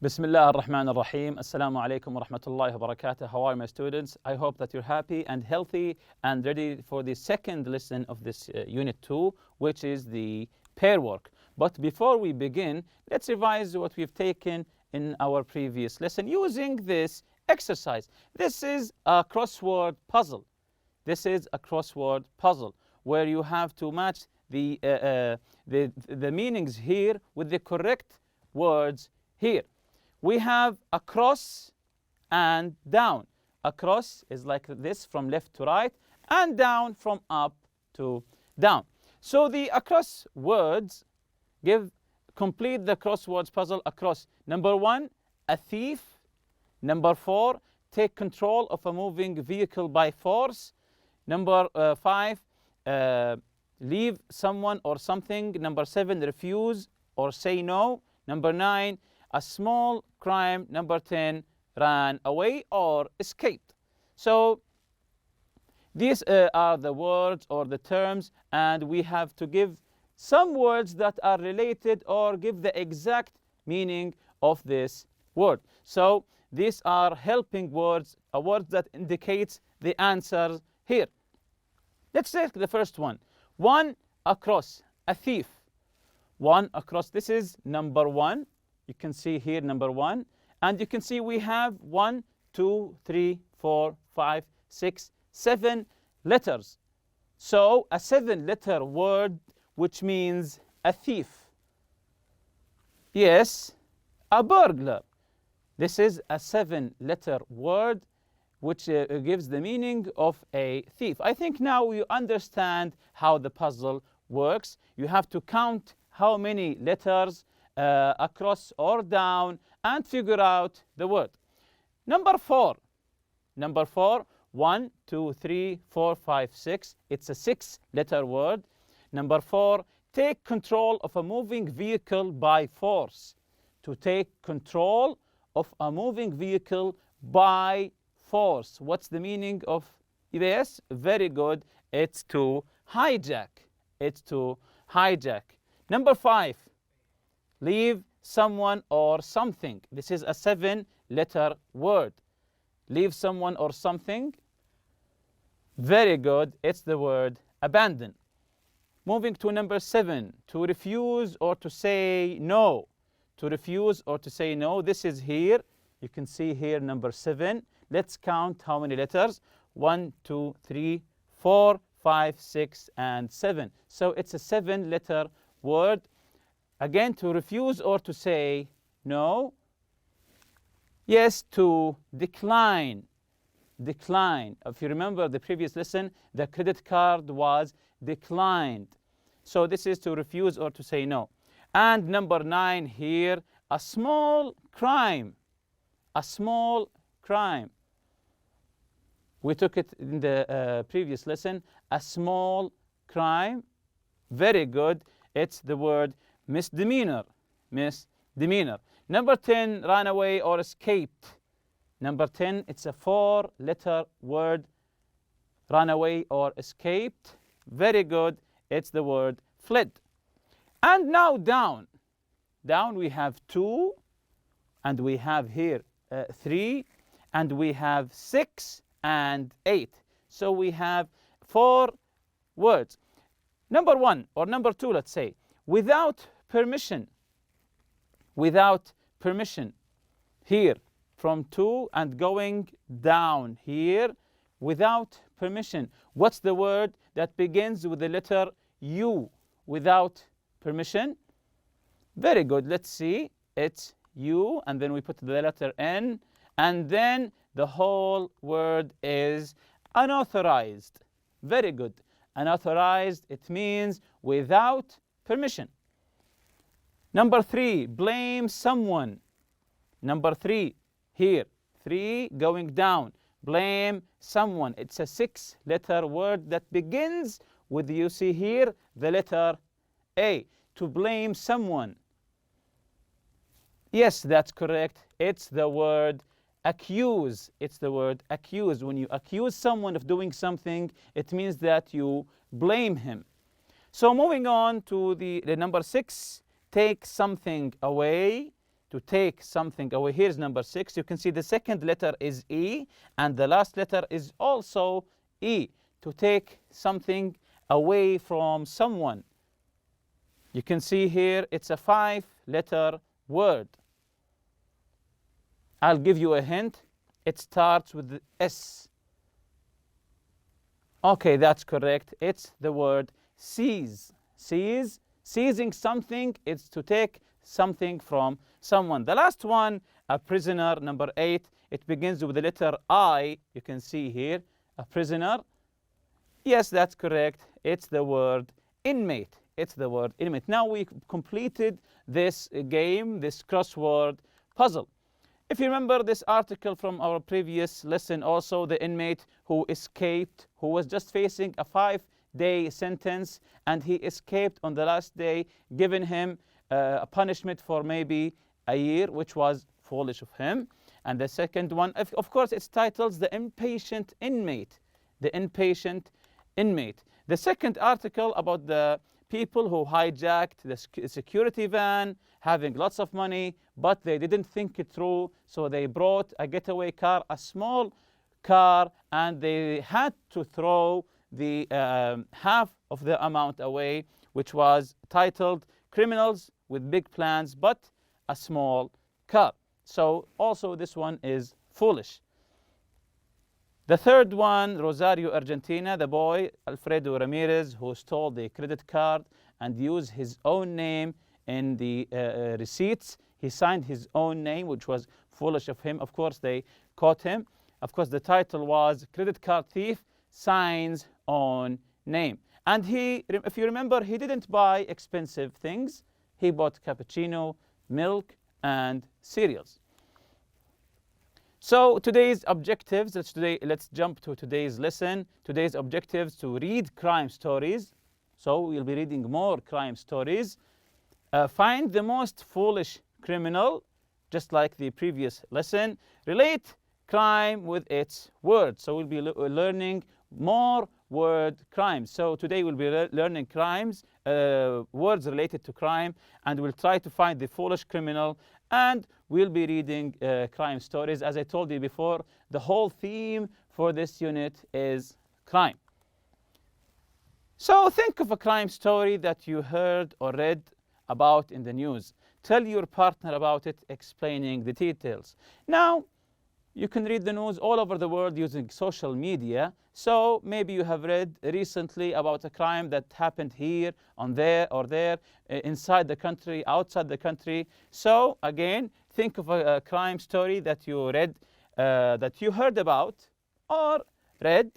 Bismillah ar-Rahman ar-Rahim. Assalamu alaikum wa rahmatullahi wa barakatuh. How are my students? I hope that you're happy and healthy and ready for the second lesson of this Unit 2, which is the pair work. But before we begin, let's revise what we've taken in our previous lesson using this exercise. This is a crossword puzzle. This is a crossword puzzle where you have to match the meanings here with the correct words here. We have across and down. Across is like this from left to right, and down from up to down. So the across words complete the crosswords puzzle across. Number 1, a thief. Number 4, take control of a moving vehicle by force. Number 5, leave someone or something. Number 7, refuse or say no. Number 9, a small crime. Number 10, ran away or escaped. So these are the words or the terms, and we have to give some words that are related or give the exact meaning of this word. So these are helping words, a word that indicates the answers here. Let's take the first one. One across, a thief. One across, this is number 1. You can see here number 1. And you can see we have 1, 2, 3, 4, 5, 6, 7 letters. So a 7-letter word, which means a thief. Yes, a burglar. This is a 7-letter word which gives the meaning of a thief. I think now you understand how the puzzle works. You have to count how many letters across or down and figure out the word. Number 4. Number 4, 1, 2, 3, 4, 5, 6. It's a 6-letter word. Number 4, take control of a moving vehicle by force. To take control of a moving vehicle by force. What's the meaning of this? Very good. It's to hijack. It's to hijack. Number 5, leave someone or something. This is a 7-letter word. Leave someone or something. Very good. It's the word abandon. Moving to number 7, to refuse or to say no. To refuse or to say no. This is here. You can see here number 7. Let's count how many letters. 1, 2, 3, 4, 5, 6, and 7. So it's a 7-letter word. Again, to refuse or to say no. Yes, to decline. Decline. If you remember the previous lesson, the credit card was declined. So this is to refuse or to say no. And number 9 here, a small crime. A small crime. We took it in the previous lesson. A small crime. Very good. It's the word misdemeanor. Misdemeanor. Number 10, ran away or escaped. Number 10, it's a 4-letter word. Ran away or escaped. Very good. It's the word fled. And now down. Down we have 2, and we have here 3, and we have 6 and 8. So we have 4 words. Number 1 or number 2, let's say, without permission. Without permission. Here from 2 and going down here without permission. What's the word that begins with the letter U? Without permission. Very good. Let's see. It's U, and then we put the letter N, and then the whole word is unauthorized. Very good. Unauthorized, it means without permission. Number 3, blame someone. Number 3, here, 3 going down. Blame someone. It's a 6-letter word that begins with, you see here, the letter A. To blame someone. Yes, that's correct. It's the word accuse. It's the word accuse. When you accuse someone of doing something, it means that you blame him. So moving on to the number 6, take something away. to take something away. Here's number 6. You can see the second letter is E, and the last letter is also E, to take something away from someone. You can see here it's a 5-letter word. I'll give you a hint. It starts with the S. Okay, that's correct. It's the word seize. Seize. Seizing something is to take something from someone. The last one, a prisoner, number 8. It begins with the letter I. You can see here, a prisoner. Yes, that's correct. It's the word inmate. It's the word inmate. Now we completed this game, this crossword puzzle. If you remember this article from our previous lesson, also the inmate who escaped, who was just facing a 5-day sentence, and he escaped on the last day, giving him a punishment for maybe a year, which was foolish of him. And the second one, of course, it's titled The Impatient Inmate. The Impatient Inmate. The second article about the people who hijacked the security van, having lots of money, but they didn't think it through, so they brought a getaway car, a small car, and they had to throw the half of the amount away, which was titled Criminals with Big Plans but a Small Car. So also this one is foolish. The third one, Rosario, Argentina, the boy Alfredo Ramirez, who stole the credit card and used his own name in the receipts. He signed his own name, which was foolish of him. Of course, they caught him. Of course, the title was Credit Card Thief Signs Own Name. And he, if you remember, he didn't buy expensive things. He bought cappuccino, milk, and cereals. So today's objectives, let's jump to today's lesson. Today's objectives to read crime stories. So we'll be reading more crime stories. Find the most foolish criminal, just like the previous lesson. Relate crime with its words. So we'll be learning more word crimes. So today we'll be learning crimes, words related to crime, and we'll try to find the foolish criminal, and we'll be reading crime stories. As I told you before, the whole theme for this unit is crime. So think of a crime story that you heard or read about in the news. Tell your partner about it, explaining the details. Now, you can read the news all over the world using social media. So maybe you have read recently about a crime that happened here, on there, or there, inside the country, outside the country. So again, think of a crime story that you read, that you heard about or read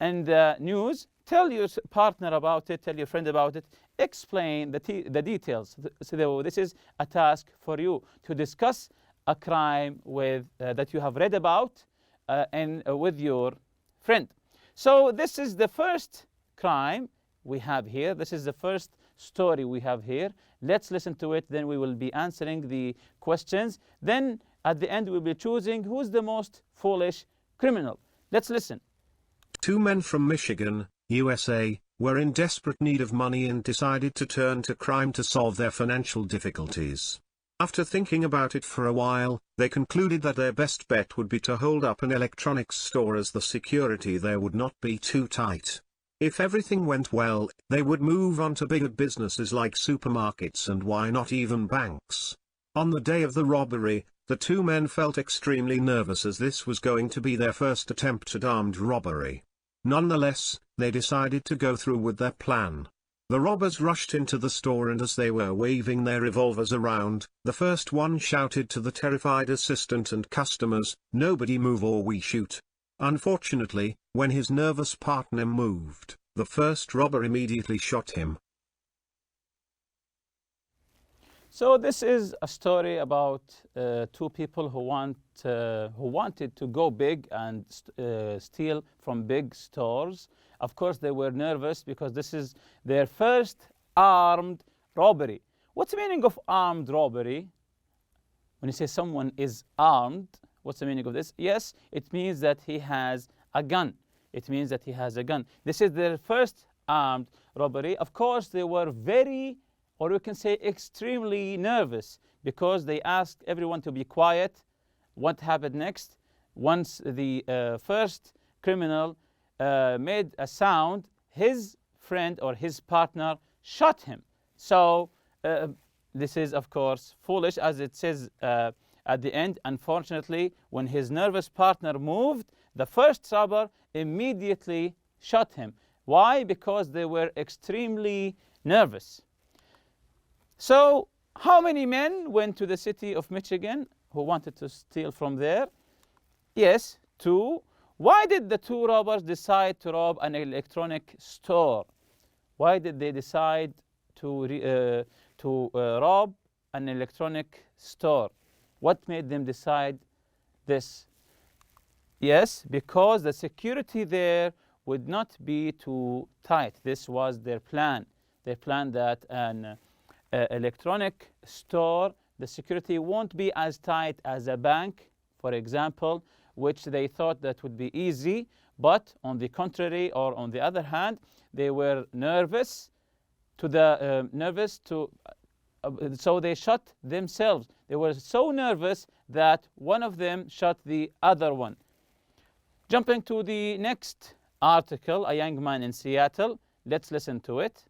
in the news. Tell your partner about it, tell your friend about it, explain the details. So this is a task for you to discuss a crime with that you have read about and with your friend. So this is the first crime we have here. This is the first story we have here. Let's listen to it, then we will be answering the questions. Then at the end we'll be choosing who's the most foolish criminal. Let's listen. 2 men from Michigan, USA, were in desperate need of money and decided to turn to crime to solve their financial difficulties. After thinking about it for a while, they concluded that their best bet would be to hold up an electronics store, as the security there would not be too tight. If everything went well, they would move on to bigger businesses like supermarkets and why not even banks. On the day of the robbery, the 2 men felt extremely nervous, as this was going to be their first attempt at armed robbery. Nonetheless, they decided to go through with their plan. The robbers rushed into the store, and as they were waving their revolvers around, the first one shouted to the terrified assistant and customers, "Nobody move or we shoot." Unfortunately, when his nervous partner moved, the first robber immediately shot him. So this is a story about 2 people who wanted to go big and steal from big stores. Of course, they were nervous because this is their first armed robbery. What's the meaning of armed robbery? When you say someone is armed, what's the meaning of this? Yes, it means that he has a gun. It means that he has a gun. This is their first armed robbery. Of course, they were very, or you can say extremely nervous because they asked everyone to be quiet. What happened next? Once the first criminal made a sound, his friend or his partner shot him. So this is, of course, foolish, as it says at the end. Unfortunately, when his nervous partner moved, the first robber immediately shot him. Why? Because they were extremely nervous. So how many men went to the city of Michigan who wanted to steal from there? Yes, 2. Why did the 2 robbers decide to rob an electronic store? Why did they decide to rob an electronic store? What made them decide this? Yes, because the security there would not be too tight. This was their plan. They planned that an electronic store, the security won't be as tight as a bank, for example, which they thought that would be easy. But on the contrary, or on the other hand, they were nervous so they shot themselves. They were so nervous that one of them shot the other one. Jumping to the next article, a young man in Seattle. Let's listen to it.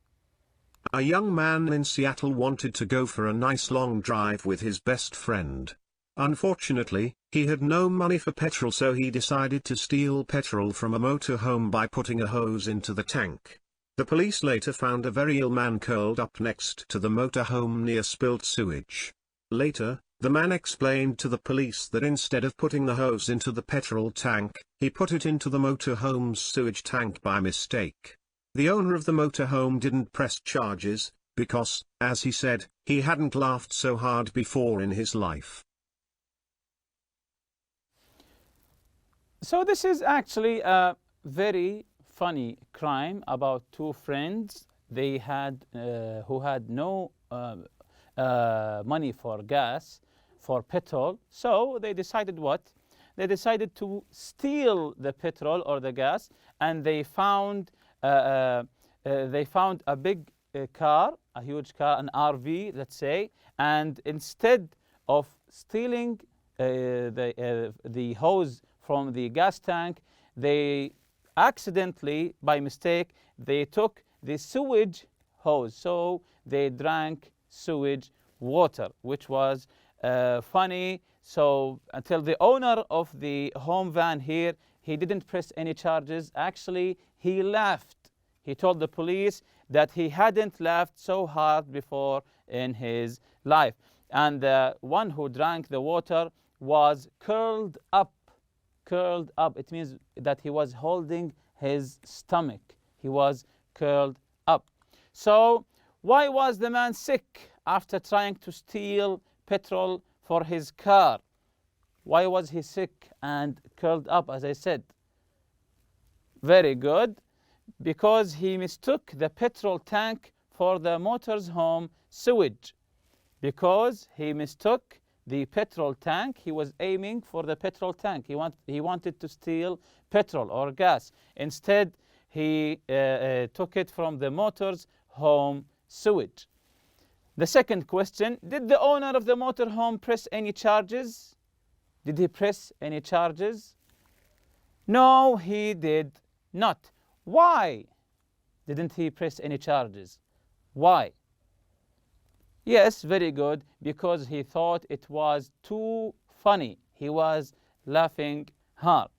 A young man in Seattle wanted to go for a nice long drive with his best friend. Unfortunately, he had no money for petrol, so he decided to steal petrol from a motorhome by putting a hose into the tank. The police later found a very ill man curled up next to the motorhome near spilt sewage. Later, the man explained to the police that instead of putting the hose into the petrol tank, he put it into the motorhome's sewage tank by mistake. The owner of the motorhome didn't press charges, because, as he said, he hadn't laughed so hard before in his life. So this is actually a very funny crime about 2 friends. They had who had no money for gas, for petrol. So they decided what? They decided to steal the petrol or the gas, and they found a big car, a huge car, an RV, let's say. And instead of stealing the hose from the gas tank, they accidentally, by mistake, they took the sewage hose. So they drank sewage water, which was funny. So until the owner of the home van here, he didn't press any charges. Actually, he laughed. He told the police that he hadn't laughed so hard before in his life. And the one who drank the water was curled up. Curled up. It means that he was holding his stomach. He was curled up. So why was the man sick after trying to steal petrol for his car? Why was he sick and curled up, as I said? Very good. Because he mistook the petrol tank for the motorhome sewage. Because he mistook the petrol tank, he was aiming for the petrol tank. He wanted to steal petrol or gas. Instead, he took it from the motorhome sewage. The second question, did the owner of the motorhome press any charges? Did he press any charges? No, he did not. Why didn't he press any charges? Why? Yes, very good, because he thought it was too funny. He was laughing hard.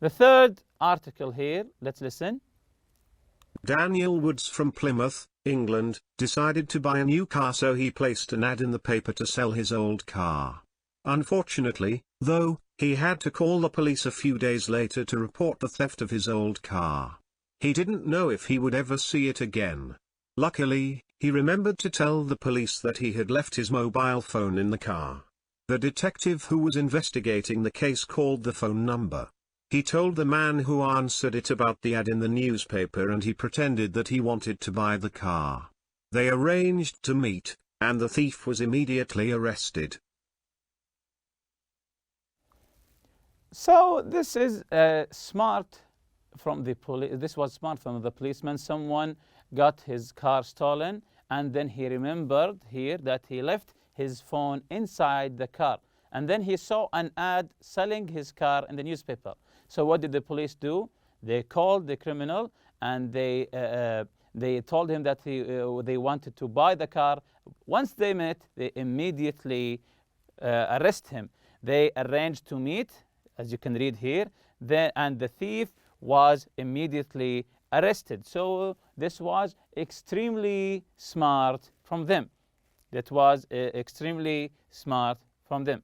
The third article here, let's listen. Daniel Woods from Plymouth, England, decided to buy a new car, so he placed an ad in the paper to sell his old car. Unfortunately, though, he had to call the police a few days later to report the theft of his old car. He didn't know if he would ever see it again. Luckily, he remembered to tell the police that he had left his mobile phone in the car. The detective who was investigating the case called the phone number. He told the man who answered it about the ad in the newspaper, and he pretended that he wanted to buy the car. They arranged to meet, and the thief was immediately arrested. So this is smart from the police. This was smart from the policeman. Someone got his car stolen, and then he remembered here that he left his phone inside the car. And then he saw an ad selling his car in the newspaper. So what did the police do? They called the criminal and they told him that they wanted to buy the car. Once they met, they immediately arrest him. They arranged to meet, as you can read here, and the thief was immediately arrested. So this was extremely smart from them. That was extremely smart from them.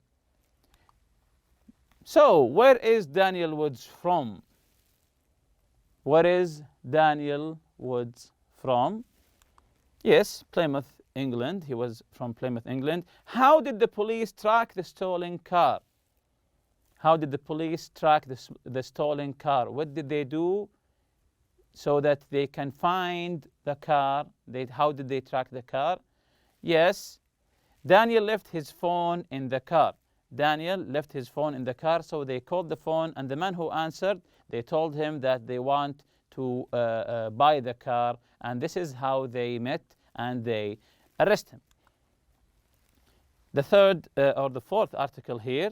So where is Daniel Woods from? Where is Daniel Woods from? Yes, Plymouth, England. He was from Plymouth, England. How did the police track the stolen car? How did the police track the stolen car? What did they do so that they can find the car? How did they track the car? Yes, Daniel left his phone in the car. Daniel left his phone in the car, so they called the phone, and the man who answered, they told him that they want to buy the car, and this is how they met, and they arrest him. The third or the fourth article here.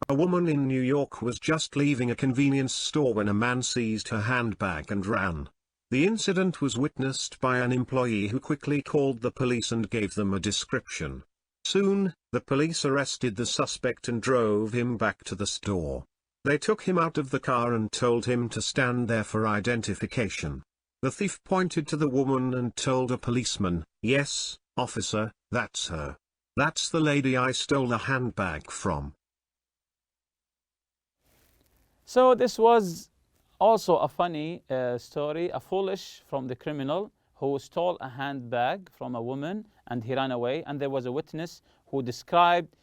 A woman in New York was just leaving a convenience store when a man seized her handbag and ran. The incident was witnessed by an employee who quickly called the police and gave them a description. Soon, the police arrested the suspect and drove him back to the store. They took him out of the car and told him to stand there for identification. The thief pointed to the woman and told a policeman, "Yes, officer, that's her. That's the lady I stole the handbag from." So this was also a funny story, a foolish from the criminal who stole a handbag from a woman and he ran away, and there was a witness who described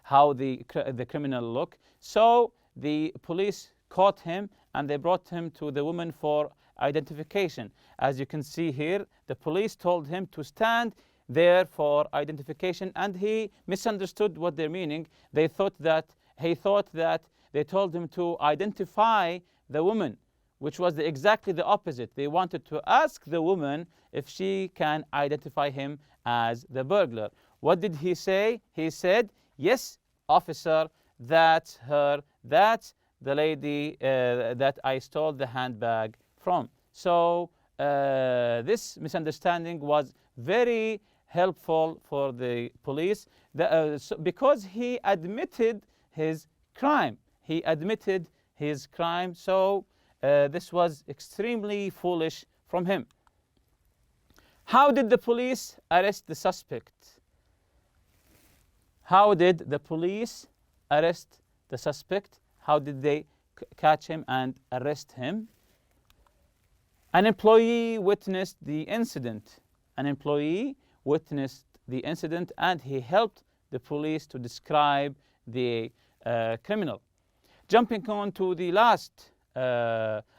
how the criminal looked. So the police caught him and they brought him to the woman for identification. As you can see here, the police told him to stand there for identification, and he misunderstood what their meaning. He thought that they told him to identify the woman, which was exactly the opposite. They wanted to ask the woman if she can identify him as the burglar. What did he say? He said, "Yes, officer, that's her. That's the lady that I stole the handbag from." So this misunderstanding was very helpful for the police because he admitted his crime. He admitted his crime, so this was extremely foolish from him. How did the police arrest the suspect? How did the police arrest the suspect? How did they catch him and arrest him? An employee witnessed the incident. An employee witnessed the incident and he helped the police to describe the criminal. Jumping on to the last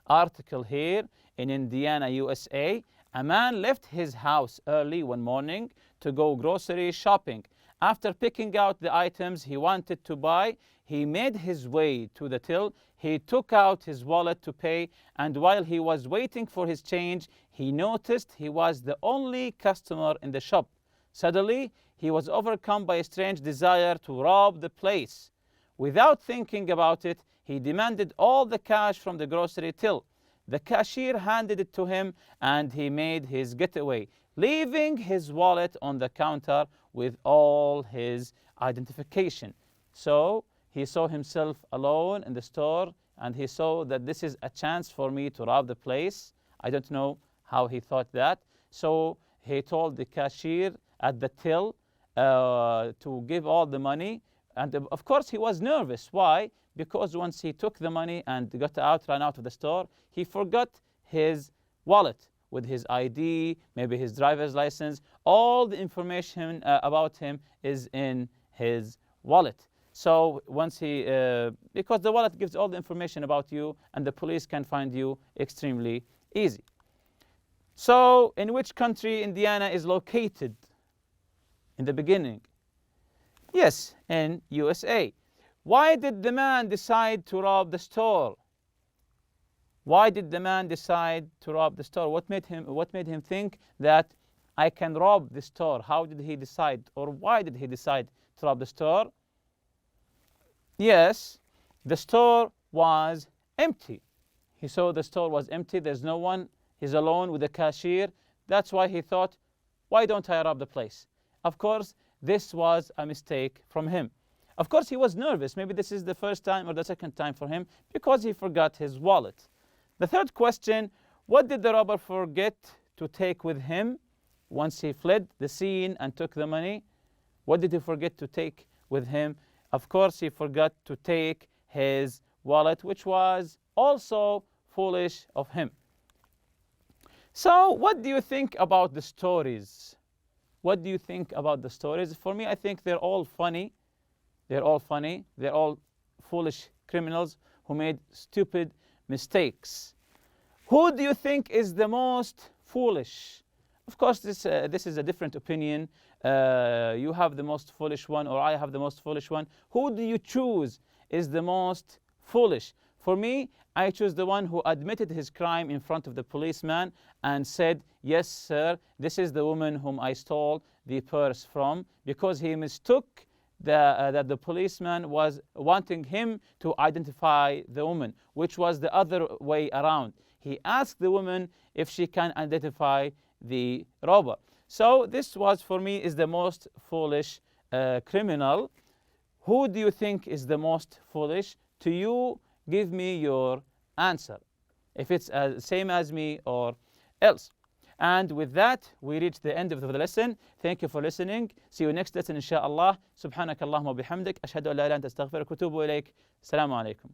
article here, in Indiana, USA, a man left his house early one morning to go grocery shopping. After picking out the items he wanted to buy, he made his way to the till. He took out his wallet to pay, and while he was waiting for his change, he noticed he was the only customer in the shop. Suddenly, he was overcome by a strange desire to rob the place. Without thinking about it, he demanded all the cash from the grocery till. The cashier handed it to him and he made his getaway, leaving his wallet on the counter with all his identification. So he saw himself alone in the store and he saw that this is a chance for me to rob the place. I don't know how he thought that. So he told the cashier at the till to give all the money. And of course, he was nervous. Why? Because once he took the money and ran out of the store, he forgot his wallet with his ID, maybe his driver's license. All the information about him is in his wallet. So once because the wallet gives all the information about you and the police can find you extremely easy. So in which country Indiana is located in the beginning? Yes, in USA. Why did the man decide to rob the store? Why did the man decide to rob the store? What made him think that I can rob the store. How did he decide, or why did he decide to rob the store? Yes, the store was empty. He saw the store was empty, there's no one, he's alone with the cashier. That's why he thought, why don't I rob the place? Of course, this was a mistake from him. Of course, he was nervous. Maybe this is the first time or the second time for him because he forgot his wallet. The third question, what did the robber forget to take with him once he fled the scene and took the money? What did he forget to take with him? Of course, he forgot to take his wallet, which was also foolish of him. So, what do you think about the stories? What do you think about the stories? For me, I think they're all funny. They're all funny. They're all foolish criminals who made stupid mistakes. Who do you think is the most foolish? Of course, this is a different opinion. You have the most foolish one, or I have the most foolish one. Who do you choose is the most foolish? For me, I choose the one who admitted his crime in front of the policeman and said, yes, sir, this is the woman whom I stole the purse from, because he mistook that the policeman was wanting him to identify the woman, which was the other way around. He asked the woman if she can identify the robber. So this was, for me, is the most foolish criminal. Who do you think is the most foolish? To you, give me your answer, if it's same as me or else. And with that, we reach the end of the lesson. Thank you for listening. See you next lesson, inshallah. Subhanakallahumma bihamdik. Ashhadu an la ilaha illa anta astaghfiruka wa atubu ilayk. Assalamu alaikum.